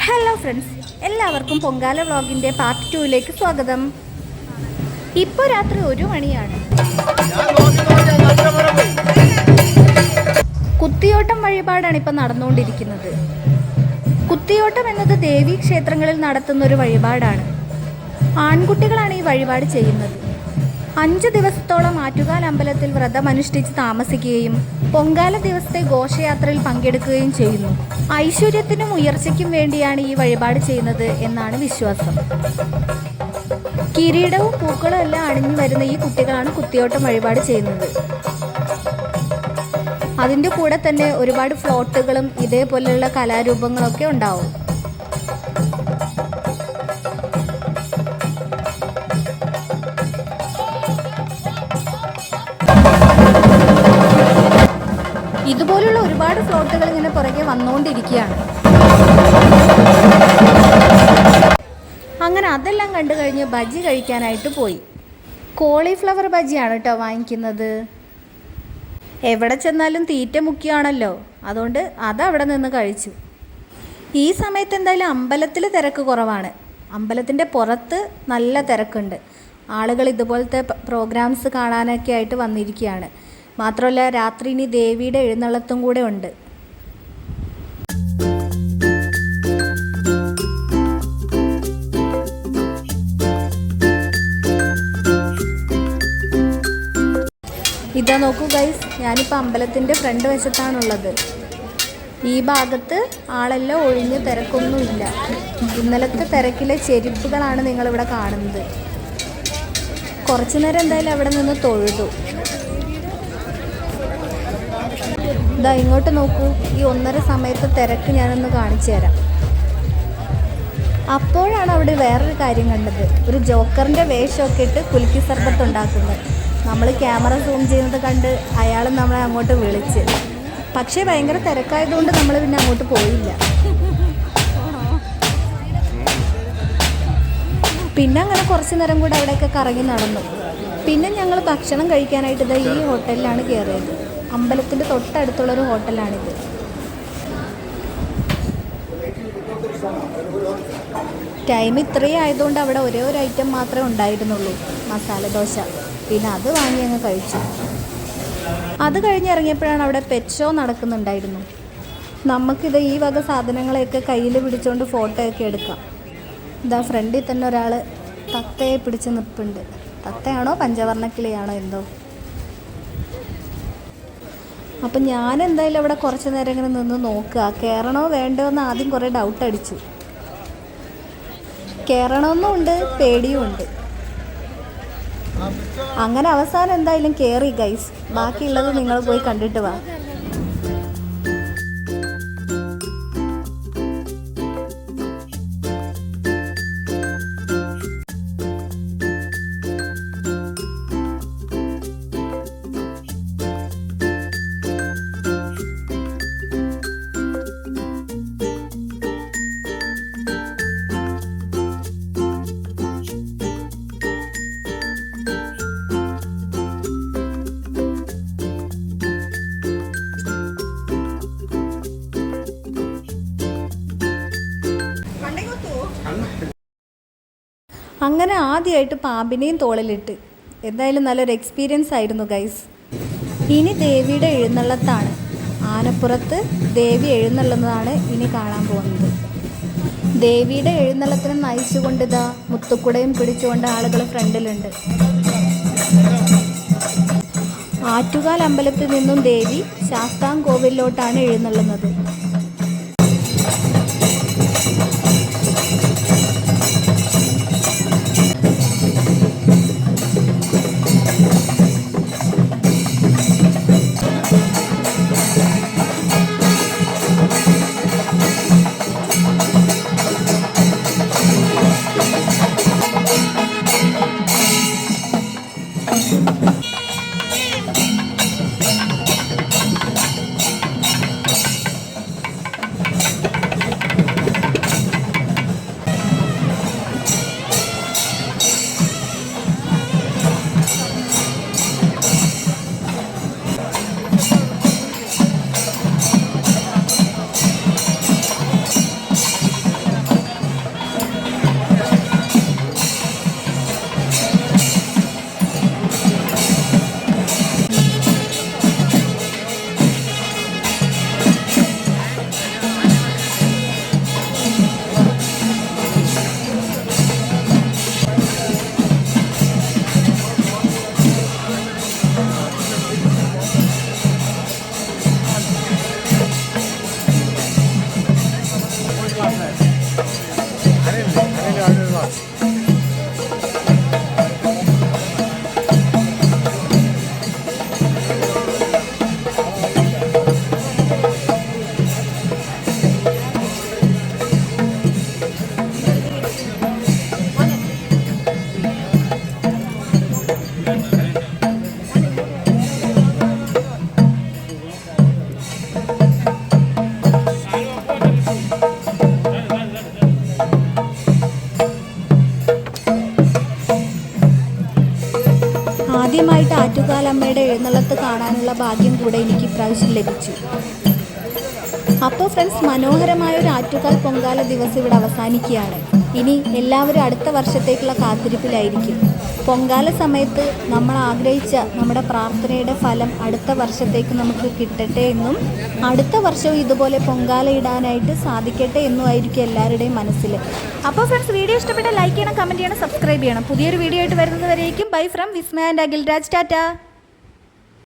Hello friends, എല്ലാവർക്കും Pongala വ്ളോഗിൻ്റെ part 2ലേക്ക് സ്വാഗതം. ഇപ്പോൾ രാത്രി 1 മണിയാണ്. കുത്തിയോട്ടം വഴിപാടാണ് ഇപ്പം നടന്നുകൊണ്ടിരിക്കുന്നത്. കുത്തിയോട്ടം എന്നത് ദേവീ ക്ഷേത്രങ്ങളിൽ നടത്തുന്ന ഒരു വഴിപാടാണ്. ആൺകുട്ടികളാണ് ഈ വഴിപാട് ചെയ്യുന്നത്. 5 ദിവസത്തോളം ആറ്റുകാൽ അമ്പലത്തിൽ വ്രതമനുഷ്ഠിച്ച് താമസിക്കുകയും പൊങ്കാല ദിവസത്തെ ഘോഷയാത്രയിൽ പങ്കെടുക്കുകയും ചെയ്യുന്നു. ഐശ്വര്യത്തിനും ഉയർച്ചയ്ക്കും വേണ്ടിയാണ് ഈ വഴിപാട് ചെയ്യുന്നത് എന്നാണ് വിശ്വാസം. കിരീടവും പൂക്കളും എല്ലാം അണിഞ്ഞു വരുന്ന ഈ കുട്ടികളാണ് കുത്തിയോട്ടം വഴിപാട് ചെയ്യുന്നത്. അതിൻ്റെ കൂടെ തന്നെ ഒരുപാട് ഫ്ലോട്ടുകളും ഇതേപോലെയുള്ള കലാരൂപങ്ങളൊക്കെ ഉണ്ടാവും. ഇതുപോലുള്ള ഒരുപാട് ഫ്ലോട്ടുകൾ ഇങ്ങനെ പുറകെ വന്നുകൊണ്ടിരിക്കുകയാണ്. അങ്ങനെ അതെല്ലാം കണ്ടു കഴിഞ്ഞ് ബജി കഴിക്കാനായിട്ട് പോയി. കോളിഫ്ലവർ ബജിയാണ് കേട്ടോ വാങ്ങിക്കുന്നത്. എവിടെ ചെന്നാലും തീറ്റ മുഖ്യമാണല്ലോ, അതുകൊണ്ട് അതവിടെ നിന്ന് കഴിച്ചു. ഈ സമയത്ത് എന്തായാലും അമ്പലത്തിൽ തിരക്ക് കുറവാണ്. അമ്പലത്തിൻ്റെ പുറത്ത് നല്ല തിരക്കുണ്ട്. ആളുകൾ ഇതുപോലത്തെ പ്രോഗ്രാംസ് കാണാനൊക്കെ ആയിട്ട് വന്നിരിക്കുകയാണ്. മാത്രമല്ല രാത്രി ഇനി ദേവിയുടെ എഴുന്നള്ളത്തും കൂടെ ഉണ്ട്. ഇതാ നോക്കൂ ഗൈസ്, ഞാനിപ്പോൾ അമ്പലത്തിൻ്റെ ഫ്രണ്ട് വശത്താണുള്ളത്. ഈ ഭാഗത്ത് ആളെല്ലാം ഒഴിഞ്ഞ് തിരക്കൊന്നുമില്ല. ഇന്നലത്തെ തിരക്കിലെ ചെരുപ്പുകളാണ് നിങ്ങളിവിടെ കാണുന്നത്. കുറച്ചു നേരം എന്തായാലും അവിടെ നിന്ന് തൊഴുതു. ഇതാ ഇങ്ങോട്ട് നോക്കൂ, ഈ 1:30 സമയത്ത് തിരക്ക് ഞാനൊന്ന് കാണിച്ചു തരാം. അപ്പോഴാണ് അവിടെ വേറൊരു കാര്യം കണ്ടത്. ഒരു ജോക്കറിൻ്റെ വേഷമൊക്കെ ഇട്ട് കുലുക്കി സർബത്ത് ഉണ്ടാക്കുന്നത്. നമ്മൾ ക്യാമറ സൂം ചെയ്യുന്നത് കണ്ട് അയാൾ നമ്മളെ അങ്ങോട്ട് വിളിച്ച്. പക്ഷേ ഭയങ്കര തിരക്കായതുകൊണ്ട് നമ്മൾ പിന്നെ അങ്ങോട്ട് പോയില്ല. പിന്നെ അങ്ങനെ കുറച്ച് നേരം കൂടെ അവിടെയൊക്കെ കറങ്ങി നടന്നു. പിന്നെ ഞങ്ങൾ ഭക്ഷണം കഴിക്കാനായിട്ട് ഇതാ ഈ ഹോട്ടലിലാണ് കയറിയത്. അമ്പലത്തിൻ്റെ തൊട്ടടുത്തുള്ളൊരു ഹോട്ടലാണിത്. ടൈം ഇത്രയും ആയതുകൊണ്ട് അവിടെ ഒരേ ഒരു ഐറ്റം മാത്രമേ ഉണ്ടായിരുന്നുള്ളൂ, മസാല ദോശ. പിന്നെ അത് വാങ്ങി അങ്ങ് കഴിച്ചു. അത് കഴിഞ്ഞിറങ്ങിയപ്പോഴാണ് അവിടെ പെറ്റ് ഷോ നടക്കുന്നുണ്ടായിരുന്നു. നമുക്കിത് ഈ വക സാധനങ്ങളെയൊക്കെ കയ്യിൽ പിടിച്ചുകൊണ്ട് ഫോട്ടോ ഒക്കെ എടുക്കാം. ഇതാ ഫ്രണ്ടിൽ തന്നെ ഒരാൾ തത്തയെ പിടിച്ച് നിൽപ്പുണ്ട്. തത്തയാണോ പഞ്ചവർണ്ണക്കിളിയാണോ എന്തോ. അപ്പം ഞാൻ എന്തായാലും അവിടെ കുറച്ച് നേരം ഇങ്ങനെ നിന്ന് നോക്കുക, കയറണോ വേണ്ടോ എന്ന് ആദ്യം കുറേ ഡൗട്ട് അടിച്ചു. കയറണമെന്നും ഉണ്ട്, പേടിയും ഉണ്ട്. അങ്ങനെ അവസാനം എന്തായാലും കയറി ഗൈസ്. ബാക്കിയുള്ളത് നിങ്ങൾ പോയി കണ്ടിട്ട് വാ. അങ്ങനെ ആദ്യമായിട്ട് പാമ്പിനെയും തോളിലിട്ട്. എന്തായാലും നല്ലൊരു എക്സ്പീരിയൻസ് ആയിരുന്നു ഗൈസ്. ഇനി ദേവിയുടെ എഴുന്നള്ളത്താണ്. ആനപ്പുറത്ത് ദേവി എഴുന്നള്ളുന്നതാണ് ഇനി കാണാൻ പോകുന്നത്. ദേവിയുടെ എഴുന്നള്ളത്തിനെ നയിച്ചുകൊണ്ട് ഇതാ മുത്തുക്കുടയും പിടിച്ചുകൊണ്ട് ആളുകൾ ഫ്രണ്ടിലുണ്ട്. ആറ്റുകാൽ അമ്പലത്തിൽ നിന്നും ദേവി ശാസ്താംകോവിലോട്ടാണ് എഴുന്നള്ളുന്നത്. ആറ്റുകാലമ്മയുടെ എഴുന്നള്ളത്ത് കാണാനുള്ള ഭാഗ്യം കൂടെ എനിക്ക് ഇപ്രാവശ്യം ലഭിച്ചു. അപ്പോൾ ഫ്രണ്ട്സ്, മനോഹരമായൊരു ആറ്റുകാൽ പൊങ്കാല ദിവസം ഇവിടെ അവസാനിക്കുകയാണ്. ഇനി എല്ലാവരും അടുത്ത വർഷത്തേക്കുള്ള കാത്തിരിപ്പിലായിരിക്കും. പൊങ്കാല സമയത്ത് നമ്മൾ ആഗ്രഹിച്ച നമ്മുടെ പ്രാർത്ഥനയുടെ ഫലം അടുത്ത വർഷത്തേക്ക് നമുക്ക് കിട്ടട്ടെ എന്നും അടുത്ത വർഷവും ഇതുപോലെ പൊങ്കാല ഇടാനായിട്ട് സാധിക്കട്ടെ എന്നും ആയിരിക്കും എല്ലാവരുടെയും മനസ്സിൽ. അപ്പോൾ ഫ്രണ്ട്സ്, വീഡിയോ ഇഷ്ടപ്പെട്ടാൽ ലൈക്ക് ചെയ്യണം, കമൻറ്റ് ചെയ്യണം, സബ്സ്ക്രൈബ് ചെയ്യണം. പുതിയൊരു വീഡിയോ ആയിട്ട് വരുന്നത് വരേക്കും bye from Vismaya and Akhil Raj. Tata.